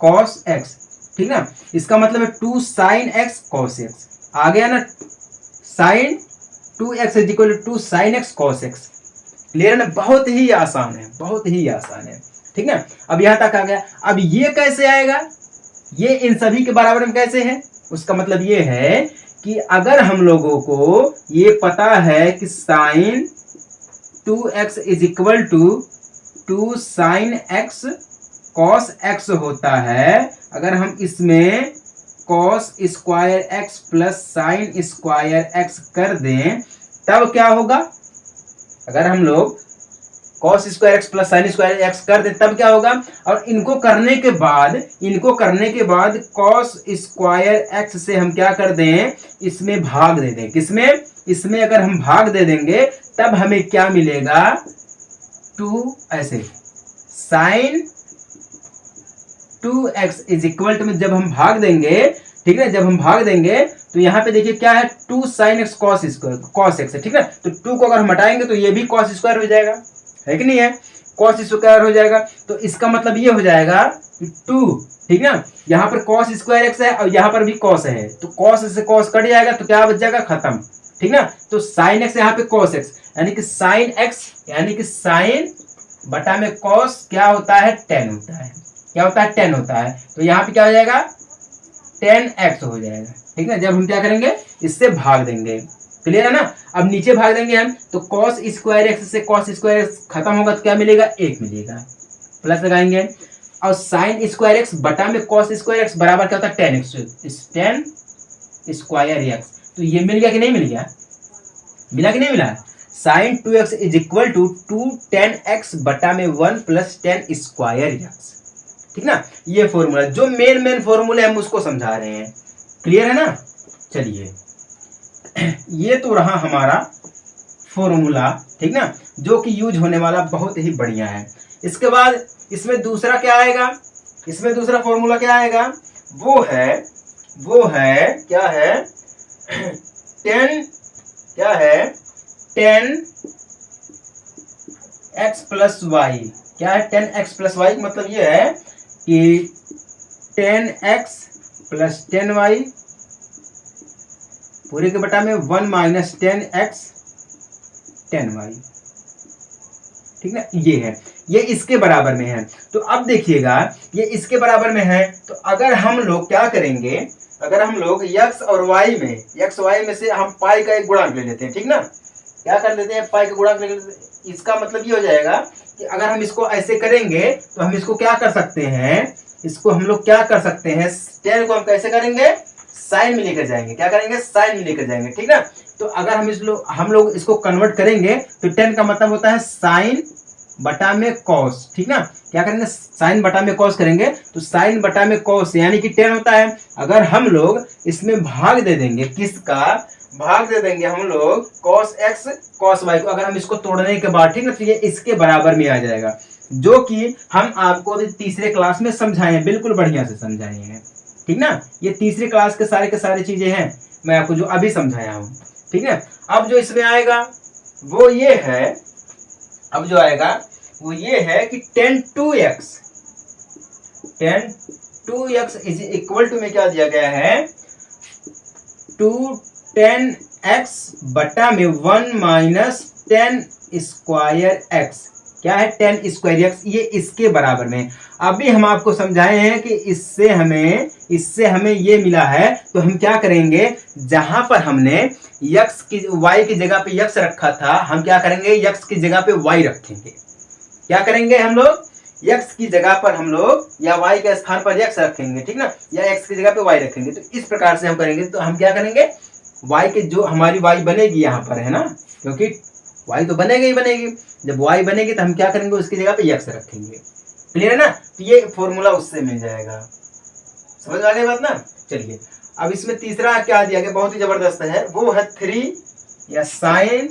कॉस एक्स, ठीक ना। इसका मतलब है 2 साइन एक्स कॉस एक्स, आ गया ना, sine 2x is equal to 2 sine x cos x. Clear है ना, बहुत ही आसान है, ठीक है। अब यहां तक आ गया। अब ये कैसे आएगा, ये इन सभी के बराबर में कैसे है, उसका मतलब ये है कि अगर हम लोगों को ये पता है कि sine 2x is equal to sine x cos x होता है। अगर हम इसमें cos square x plus sine square x कर दें तब क्या होगा? अगर हम लोग cos square x plus sine square x कर दें तब क्या होगा? और इनको करने के बाद कॉस स्क्वायर एक्स से हम क्या कर दें? इसमें भाग दे दें। किसमें? इसमें अगर हम भाग दे देंगे तब हमें क्या मिलेगा? 2 ऐसे sign 2x is equal to में जब हम भाग देंगे, ठीक है, जब हम भाग देंगे तो यहाँ पे देखिए क्या है? 2 sine x cos square cos x है, ठीक है। तो 2 को अगर हम हटाएंगे तो ये भी कॉस स्क्वायर हो जाएगा, है कि नहीं है? कॉस स्क्वायर हो जाएगा। तो इसका मतलब ये हो जाएगा कि 2, ठीक है ना, यहाँ पर कॉस स्क्वायर एक्स है और यहाँ पर भी कॉस है, तो कॉस से कॉस कट जाएगा तो क्या बच जाएगा? खत्म, ठीक ना। तो साइन एक्स यहाँ पे कॉस एक्स, यानी कि साइन एक्स यानी कि साइन बटा में कॉस क्या होता है? 10 होता है। क्या होता है? 10 होता है। तो यहाँ पे क्या हो जाएगा? 10x हो जाएगा, ठीक है। जब हम क्या करेंगे? इससे भाग देंगे। क्लियर है ना? अब नीचे भाग देंगे हम तो कॉस स्क्वायर एक्स से कॉस स्क्वायर एक्स खत्म होगा तो क्या मिलेगा? 1 मिलेगा। प्लस लगाएंगे और साइन स्क्वायर एक्स बटा में कॉस स्क्वायर एक्स बराबर क्या होता है? 10x, 10 square x. तो ये मिल गया कि नहीं मिल गया? मिला कि नहीं मिला? Sign 2x is equal to 10x बटा में 1 प्लस 10 स्क्वायर एक्स, ठीक ना। ये फॉर्मूला जो मेन फॉर्मूले हम उसको समझा रहे हैं। क्लियर है ना? चलिए, ये तो रहा हमारा फॉर्मूला, ठीक ना, जो कि यूज होने वाला बहुत ही बढ़िया है। इसके बाद इसमें दूसरा क्या आएगा? इसमें दूसरा फॉर्मूला क्या आएगा? वो है क्या है? 10x plus y. क्या है 10x प्लस वाई? मतलब ये है कि 10x प्लस 10y पूरे के बटा में 1 माइनस 10x 10y, ठीक ना। ये है, ये इसके बराबर में है। तो अब देखिएगा, ये इसके बराबर में है तो अगर हम लोग क्या करेंगे? अगर हम लोग x और y में से हम पाई का एक गुणांक ले लेते हैं, ठीक ना। क्या कर लेते हैं? पाई का गुणांक ले लेते हैं। इसका मतलब ये हो जाएगा कि अगर हम इसको ऐसे करेंगे तो हम इसको क्या कर सकते हैं? इसको हम लोग क्या कर सकते हैं? 10 को हम कैसे करेंगे? साइन में लेकर जाएंगे। क्या करेंगे? साइन में लेकर जाएंगे, ठीक ना। तो अगर हम लोग इसको कन्वर्ट करेंगे तो 10 का मतलब होता है साइन बटा में कॉस, ठीक ना। क्या करेंगे? साइन बटा में कॉस करेंगे तो साइन बटा में कॉस यानी कि 10 होता है। अगर हम लोग इसमें भाग दे देंगे, किसका भाग दे देंगे? हम लोग कॉस एक्स कॉस वाई को। अगर हम इसको तोड़ने के बाद, ठीक ना, तो ये इसके बराबर में आ जाएगा, जो कि हम आपको अभी तीसरे क्लास में समझाए हैं, बिल्कुल बढ़िया से समझाए हैं, ठीक ना। ये तीसरी क्लास के सारे चीजें हैं, मैं आपको जो अभी समझाया हूँ, ठीक है। अब जो इसमें आएगा वो ये है, अब जो आएगा वो ये है कि 10 2x इज इक्वल टू में क्या दिया गया है? 10x बटा में 1 माइनस 10 स्क्वायर एक्स। क्या है? 10 स्क्वायर एक्स। ये इसके बराबर में। अभी हम आपको समझाए हैं कि इससे हमें ये मिला है, तो हम क्या करेंगे? जहां पर हमने x की y की जगह पे x रखा था, हम क्या करेंगे? x की जगह पे y रखेंगे। क्या करेंगे? हम लोग x की जगह पर हम लोग या y के स्थान पर x रखेंगे, ठीक ना, या x की जगह पे y रखेंगे। तो इस प्रकार से हम करेंगे। तो हम क्या करेंगे? y के जो हमारी y बनेगी यहाँ पर, है ना, क्योंकि y तो बनेगी ही बनेगी। जब y बनेगी तो हम क्या करेंगे? उसकी जगह पे x रखेंगे। क्लियर है ना? तो ये फॉर्मूला उससे मिल जाएगा। समझ आ गई बात ना? चलिए, अब इसमें तीसरा क्या दिया गया? बहुत ही जबरदस्त है। वो है 3 या sign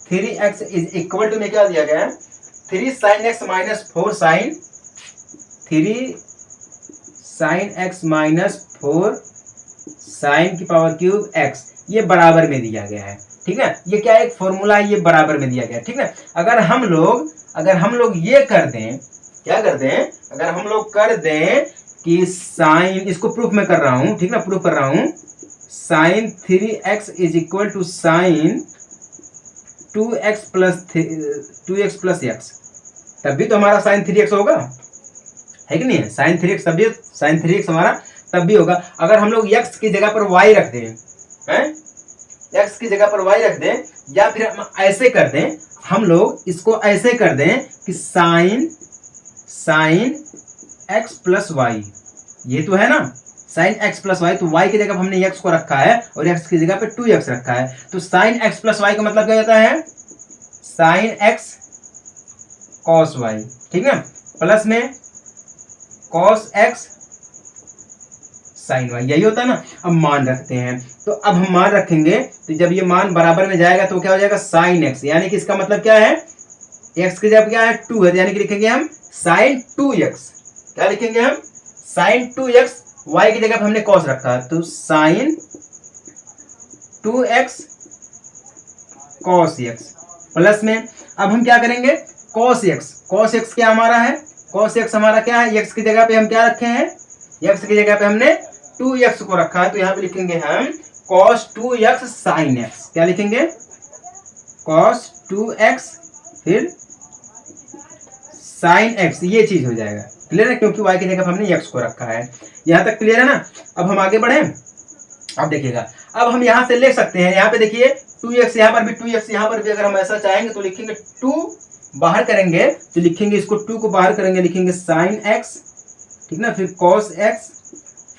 3x is equal to में क्या दिया गया है? 3 sine x minus 4 sine 3 sine x minus 4 sine की पावर क्यूब x, ये बराबर में दिया गया है, ठीक है। ये क्या एक फॉर्मूला है, ये बराबर में दिया गया है, ठीक है। अगर हम लोग ये कर दें, क्या कर दें? अगर हम लोग कर दें कि साइन, इसको प्रूफ में कर रहा हूं, ठीक ना, प्रूफ कर रहा हूं, sine 3x is equal to sine 2x plus x, तब भी तो हमारा साइन 3x होगा, है कि नहीं है? साइन 3x तब भी, साइन 3x हमारा तब भी होगा। अगर हम लोग x की जगह पर y रख दें, हैं, x की जगह पर y रख दें, या फिर हम ऐसे कर दें, हम लोग इसको ऐसे कर दें कि साइन x प्लस वाई, ये तो है ना साइन x प्लस वाई, तो y की जगह हमने x को रखा है और x की जगह पे 2x रखा है, तो साइन x प्लस वाई का मतलब क्या होता है साइन x कॉस वाई, ठीक है, प्लस में कॉस x साइन वाई, यही होता है ना। अब मान रखते हैं, तो अब हम मान रखेंगे तो जब ये मान बराबर में जाएगा तो क्या हो जाएगा साइन x, यानी कि इसका मतलब क्या है x की जगह क्या है 2 है, यानी कि लिखेंगे हम साइन 2x, क्या लिखेंगे हम साइन 2x, y की जगह पे हमने cos रखा है तो sign 2x cos x, plus में अब हम क्या करेंगे cos x क्या हमारा है, cos x हमारा क्या है, x की जगह पे हम क्या रखे हैं, x की जगह पे हमने 2x को रखा है, तो यहाँ पे लिखेंगे हम cos 2x sin x, क्या लिखेंगे cos 2x फिर sin x, ये चीज हो जाएगा, क्लियर है, क्योंकि y की जगह पे हमने x को रखा है। यहाँ तक क्लियर है ना। अब हम आगे बढ़े, अब देखिएगा, अब हम यहाँ से ले सकते हैं, यहाँ पे देखिए 2x, यहाँ पर भी 2x, यहाँ पर भी अगर हम ऐसा चाहेंगे तो लिखेंगे 2 बाहर करेंगे तो लिखेंगे इसको 2 को बाहर करेंगे लिखेंगे sin x, ठीक ना, फिर cos x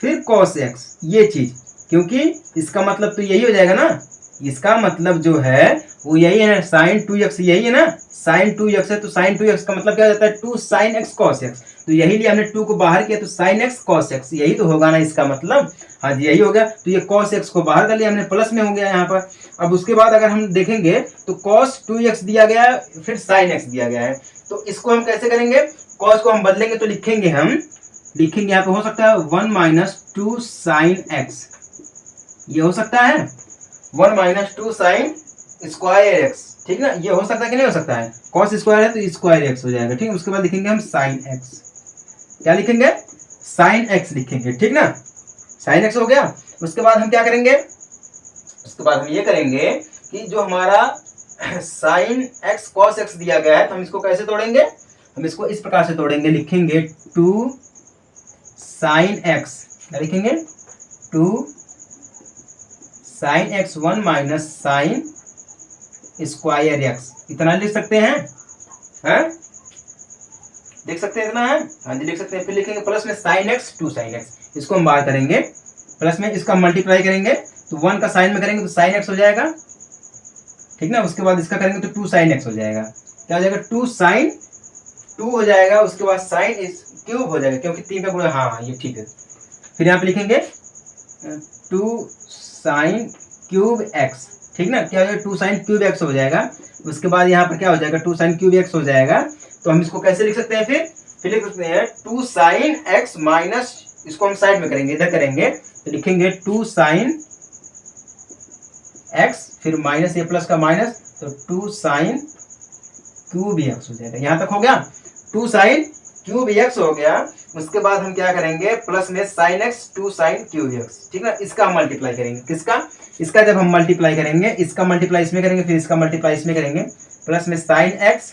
फिर cos x, ये चीज, क्योंकि इसका मतलब तो यही हो जाएगा ना, इसका मतलब जो है वो यही है ना, sin 2x यही है ना, sin 2x है, तो sin 2x का मतलब क्या हो जाता है 2 sin x cos x, तो यही लिए हमने 2 को बाहर किया तो sin x cos x, यही तो होगा ना इसका मतलब, हाँ जी यही हो गया, तो ये cos x को बाहर कर लिया हमने, प्लस में हो गया यहाँ पर। अब उसके बाद अगर हम देखेंगे तो cos 2x दिया गया है फिर sin x दिया गया है, तो इसको हम कैसे करेंगे, cos को हम बदलेंगे तो लिखेंगे यहाँ पे हो सकता है 1 माइनस 2 साइन एक्स, ये हो सकता है 1 माइनस 2 साइन स्क्वायर एक्स, ठीक ना, ये हो सकता है कि नहीं हो सकता है, कॉस स्क्वायर है तो स्क्वायर एक्स हो जाएगा, ठीक है। उसके बाद लिखेंगे हम साइन एक्स, क्या लिखेंगे साइन एक्स लिखेंगे, ठीक ना, साइन एक्स हो गया। उसके बाद हम क्या करेंगे, उसके बाद हम ये करेंगे कि जो हमारा साइन एक्स कॉस एक्स दिया गया है तो हम इसको कैसे तोड़ेंगे, हम इसको इस प्रकार से तोड़ेंगे, लिखेंगे 2 साइन एक्स, क्या लिखेंगे 2 sine x 1 minus sign square x, इतना लिख सकते हैं, हैं लिख सकते हैं इतना है, हाँ जी लिख सकते हैं। फिर लिखेंगे प्लस में साइन एक्स 2 साइन एक्स, इसको हम बाहर करेंगे, प्लस में इसका मल्टीप्लाई करेंगे तो 1 का साइन में करेंगे तो साइन एक्स हो जाएगा, ठीक ना। उसके बाद इसका करेंगे तो 2 साइन एक्स हो जाएगा, क्या हो जाएगा 2 साइन 2 हो जाएगा, उसके बाद साइन इस क्यूब हो जाएगा क्योंकि 3 का गुणा, हाँ ये ठीक है। फिर यहाँ पे लिखेंगे 2 साइन क्यूब एक्स, ठीक ना, क्या हो जाएगा 2 साइन क्यूब एक्स हो जाएगा। उसके बाद यहाँ पर क्या हो जाएगा 2 साइन क्यूब एक्स हो जाएगा, तो हम इसको कैसे लिख सकते हैं, फिर लिख सकते हैं 2 साइन एक्स माइनस, इसको हम साइड में करेंगे, इधर करेंगे तो लिखेंगे 2 साइन एक्स फिर माइनस ये प्लस का माइनस, तो 2 साइन क्यूब एक्स हो जाएगा। यहाँ तक हो गया, 2 साइन क्यूब एक्स हो गया। उसके बाद हम क्या करेंगे प्लस में sine x 2 sine cube x, ठीक ना, इसका हम मल्टीप्लाई करेंगे, किसका, इसका जब हम मल्टीप्लाई करेंगे, इसका मल्टीप्लाई इसमें करेंगे फिर इसका मल्टीप्लाई इसमें करेंगे, प्लस में साइन एक्स,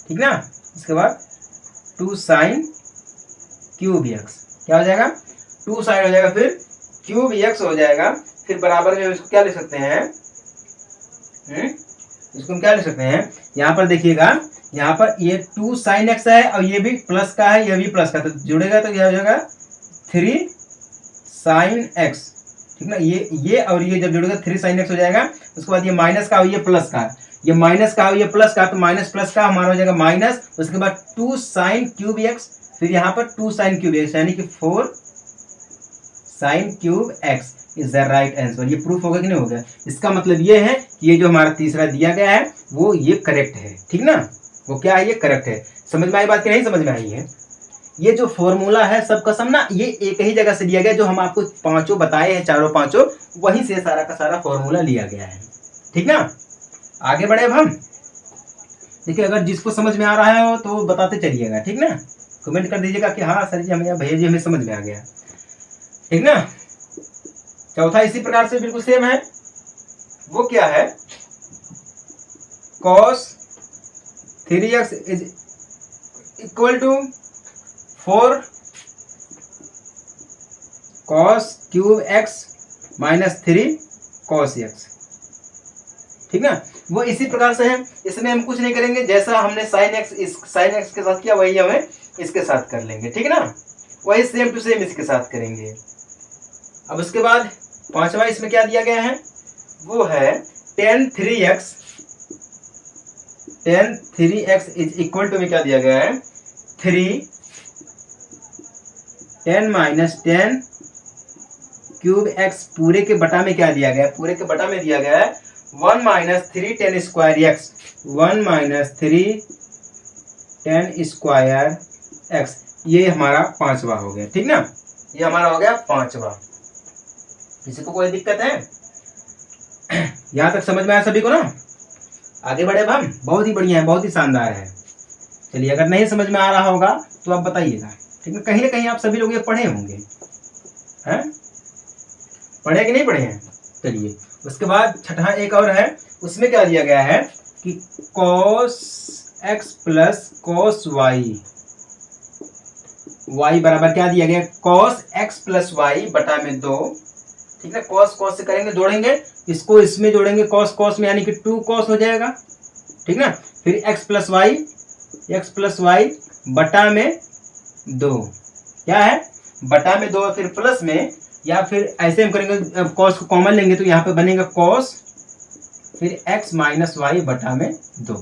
ठीक ना, इसके बाद 2 साइन क्यूब एक्स, क्या हो जाएगा 2 साइन हो जाएगा फिर क्यूब एक्स हो जाएगा, फिर बराबर में इसको क्या लिख सकते हैं, इसको हम क्या लिख सकते हैं, यहाँ पर देखिएगा, यहाँ पर ये 2 साइन एक्स है और ये भी प्लस का है, ये भी प्लस का, तो जुड़ेगा तो क्या हो जाएगा 3 साइन एक्स, ठीक ना, ये और ये जब जुड़ेगा 3 साइन एक्स हो जाएगा। उसके बाद ये माइनस का और ये प्लस का, ये माइनस का और ये प्लस का, तो माइनस प्लस का हमारा हो जाएगा माइनस, उसके बाद 2 साइन क्यूब एक्स, फिर यहाँ पर 2 साइन क्यूब एक्स यानी कि 4 sine cube x is the right answer. ये प्रूफ होगा कि नहीं होगा, इसका मतलब ये है कि ये जो हमारा तीसरा दिया गया है वो ये करेक्ट है, ठीक ना, वो क्या है ये करेक्ट है। समझ में आई बात कि नहीं समझ में आई है। ये जो फॉर्मूला है सबका सब ना ये एक ही जगह से दिया गया, जो हम आपको पांचों बताए हैं, चारों पांचों वहीं से सारा का सारा फॉर्मूला लिया गया है, ठीक ना। आगे बढ़े अब हम, देखिए अगर जिसको समझ में आ रहा है तो बताते चलिएगा, ठीक ना, कमेंट कर दीजिएगा कि हाँ सर जी हमें भैया जी हमें समझ में आ गया, ठीक ना। चौथा इसी प्रकार से बिल्कुल सेम है, वो क्या है cos 3x is equal to 4 cos cube x minus 3 cos x, ठीक ना। वो इसी प्रकार से है, इसमें हम कुछ नहीं करेंगे, जैसा हमने साइन एक्स इस साइन एक्स के साथ किया वही हमें इसके साथ कर लेंगे, ठीक ना। वही सेम टू सेम इसके साथ करेंगे। अब उसके बाद पांचवा इसमें क्या दिया गया है, वो है tan 3x is equal to में क्या दिया गया है 3 10 माइनस 10 क्यूब x पूरे के बटा में क्या दिया गया है, पूरे के बटा में दिया गया है 1 minus 3 10 square x 1 minus 3 10 square x। ये हमारा पांचवा हो गया, ठीक ना। ये हमारा हो गया पांचवा। किसी को कोई दिक्कत है? यहां तक समझ में आया सभी को ना? आगे बढ़े अब हम। बहुत ही बढ़िया है, बहुत ही शानदार है। चलिए, अगर नहीं समझ में आ रहा होगा तो आप बताइएगा, ठीक है। कहीं ना कहीं आप सभी लोग ये पढ़े होंगे, हैं? पढ़े कि नहीं पढ़े हैं? चलिए, उसके बाद छठा एक और है, उसमें क्या दिया गया है कि cos x plus cos y बराबर क्या दिया गया, cos x प्लस y बटा में 2, ठीक है। cos से करेंगे, जोड़ेंगे, इसको इसमें जोड़ेंगे, cos में, यानी कि 2 cos हो जाएगा, ठीक ना। फिर x प्लस वाई बटा में 2, क्या है, बटा में 2, फिर प्लस में, या फिर ऐसे हम करेंगे, cos को कॉमन लेंगे तो यहाँ पे बनेगा cos फिर x माइनस वाई बटा में 2,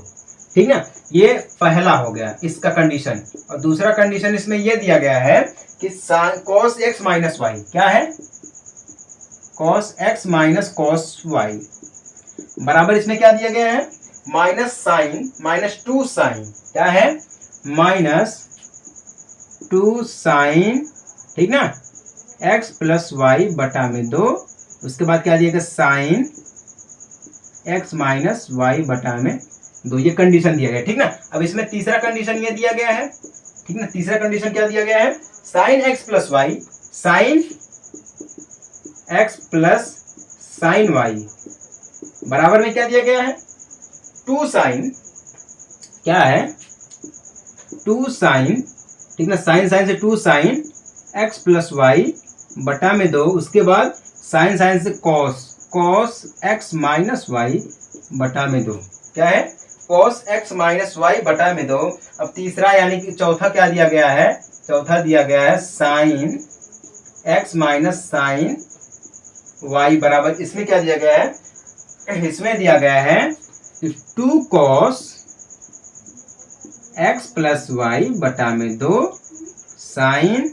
ठीक ना। ये पहला हो गया इसका कंडीशन। और दूसरा कंडीशन इसमें ये दिया गया है कि cos x माइनस वाई क्या है, cos x minus cos y बराबर इसमें क्या दिया गया है, माइनस साइन माइनस 2 साइन, क्या है, माइनस 2 साइन, ठीक ना, x प्लस वाई बटा में 2। उसके बाद क्या दिया गया, साइन x माइनस वाई बटा में 2। ये कंडीशन दिया गया, ठीक ना। अब इसमें तीसरा कंडीशन ये दिया गया है, ठीक ना। तीसरा कंडीशन क्या दिया गया है, sine x plus y, sine x plus sine y बराबर में क्या दिया गया है, 2 साइन, क्या है, 2 साइन, ठीक ना, साइन से 2 साइन x प्लस वाई बटा में 2। उसके बाद साइन से cos x माइनस वाई बटा में 2, क्या है, cos x माइनस वाई बटा में 2। अब तीसरा यानी कि चौथा क्या दिया गया है, चौथा दिया गया है sine x minus sine y बराबर, इसमें क्या दिया गया है, इसमें दिया गया है 2 cos x प्लस वाई बटा में 2 साइन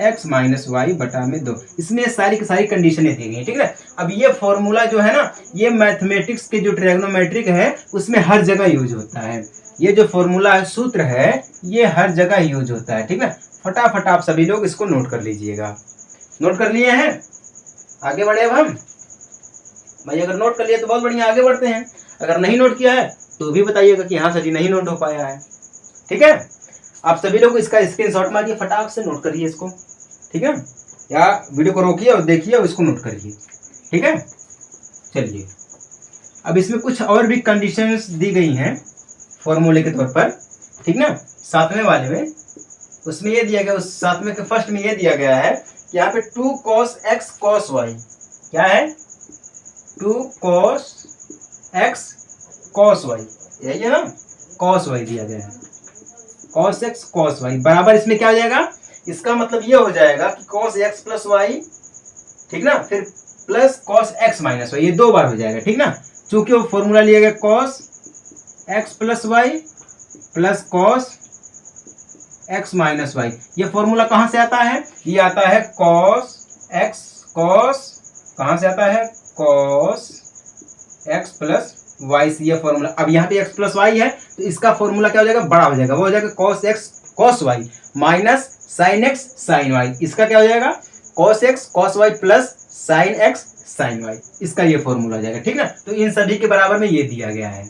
x माइनस वाई बटा में 2। इसमें सारी की सारी कंडीशनें दी गई, ठीक है। अब ये फॉर्मूला जो है ना, ये मैथमेटिक्स के जो ट्रिग्नोमेट्रिक है उसमें हर जगह यूज होता है। ये जो फॉर्मूला है, सूत्र है, ये हर जगह यूज होता है, ठीक है। फटाफट आप सभी लोग इसको नोट कर लीजिएगा। नोट कर लिए हैं? आगे बढ़े अब हम। भाई अगर नोट कर लिया तो बहुत बढ़िया, आगे बढ़ते हैं। अगर नहीं नोट किया है तो भी बताइएगा कि हाँ सर जी नहीं नोट हो पाया है, ठीक है। आप सभी लोग इसका स्क्रीनशॉट मारिए, फटाक से नोट करिए इसको, ठीक है। या वीडियो को रोकिए और देखिए और इसको नोट करिए, ठीक है। चलिए, अब इसमें कुछ और भी कंडीशंस दी गई हैं फॉर्मूले के तौर पर, ठीक ना। सातवें वाले में उसमें ये दिया गया, उस सातवें के फर्स्ट में ये दिया गया है कि यहाँ पे 2 cos x cos y, क्या है, 2 cos x cos y, यही है ना, cos y दिया गया है, cos x cos y बराबर इसमें क्या हो जाएगा, इसका मतलब ये हो जाएगा कि cos x प्लस वाई, ठीक ना, फिर plus cos x minus y, ये 2 बार हो जाएगा, ठीक ना। चूंकि वो फॉर्मूला लिया गया cos x plus y plus cos x minus y. ये फॉर्मूला कहां से आता है, ये आता है cos x cos, कहां से आता है, cos x प्लस वाई से ये फॉर्मूला। अब यहाँ पे x प्लस वाई है तो इसका फॉर्मूला क्या हो जाएगा, बड़ा हो जाएगा, वो हो जाएगा cos x cos y minus sin x sin y। इसका क्या हो जाएगा, cos x cos y plus sin x sin y, इसका ये फॉर्मूला हो जाएगा, ठीक ना। तो इन सभी के बराबर में ये दिया गया है,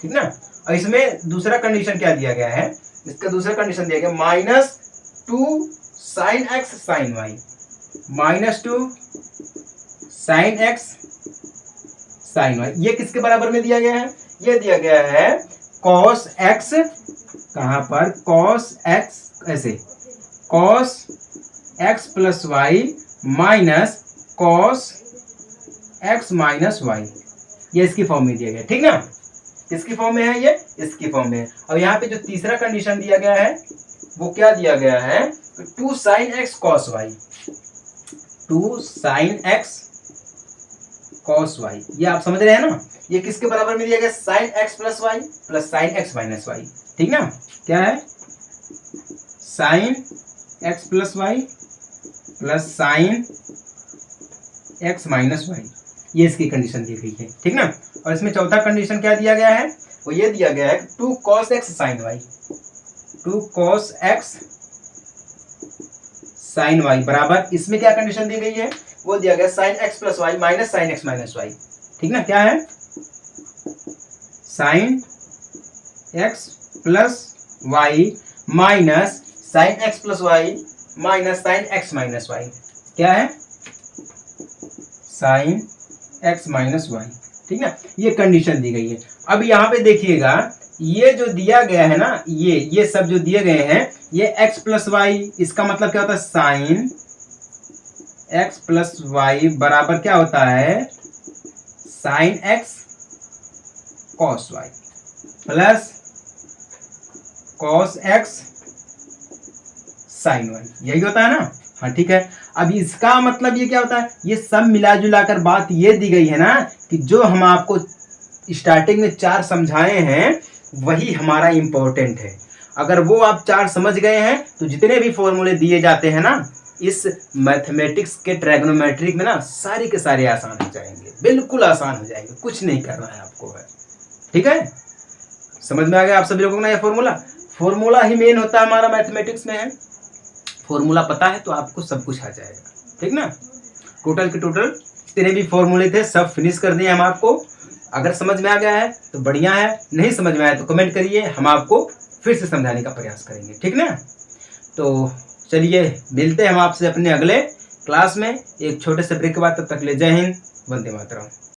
ठीक ना। और इसमें दूसरा कंडीशन क्या दिया गया है, इसका दूसरा कंडीशन दिया गया -2 sin x sin y, -2 sin x sin y। ये किसके बराबर में दिया गया है, ये दिया गया है cos x, कहां पर, cos x, ऐसे cos x plus y minus cos x minus y, ये इसकी फॉर्म में दिया गया, ठीक ना। किसकी फॉर्म में है ये, इसकी फॉर्म में है। और यहाँ पे जो तीसरा कंडीशन दिया गया है वो क्या दिया गया है, 2 sin x cos y, 2 sin x cos y, ये आप समझ रहे हैं ना, ये किसके बराबर में दिया गया, sin x plus y plus sin x minus y, ठीक ना। क्या है, sin x plus y plus sin x minus y, ये इसकी कंडीशन दी गई है, ठीक ना। और इसमें चौथा कंडीशन क्या दिया गया है, वो ये दिया गया है 2 cos x sin y, 2 cos x sin y बराबर, इसमें क्या कंडीशन दी गई है, वो दिया गया sin x plus y minus sin x minus y, ठीक ना। क्या है, sin x plus y minus sin x plus y minus sin x minus y, क्या है, sin x माइनस वाई, ठीक ना। ये कंडीशन दी गई है। अब यहाँ पे देखिएगा, ये जो दिया गया है ना, ये सब जो दिए गए हैं, ये x प्लस वाई, इसका मतलब क्या होता है, sin x प्लस वाई बराबर क्या होता है, sin x cos y plus cos x sin y, यही होता है ना। हाँ ठीक है। अब इसका मतलब ये क्या होता है, ये सब मिला जुला कर बात ये दी गई है ना कि जो हम आपको स्टार्टिंग में 4 समझाए हैं वही हमारा इम्पोर्टेंट है। अगर वो आप 4 समझ गए हैं तो जितने भी फॉर्मूले दिए जाते हैं ना इस मैथमेटिक्स के ट्रिग्नोमेट्रिक में ना, सारे के सारे आसान हो जाएंगे, बिल्कुल आसान हो जाएंगे, कुछ नहीं करना है आपको है, ठीक है। समझ में आ गया आप सभी लोगों को ना, ये फॉर्मूला ही मेन होता है हमारा मैथमेटिक्स में है। फॉर्मूला पता है तो आपको सब कुछ आ जाएगा, ठीक ना। टोटल के टोटल जितने भी फॉर्मूले थे सब फिनिश कर दिए हम आपको। अगर समझ में आ गया है तो बढ़िया है, नहीं समझ में आया तो कमेंट करिए, हम आपको फिर से समझाने का प्रयास करेंगे, ठीक ना। तो चलिए मिलते हैं हम आपसे अपने अगले क्लास में एक छोटे से ब्रेक के बाद, तब तक ले जय हिंद, वंदे मातरम।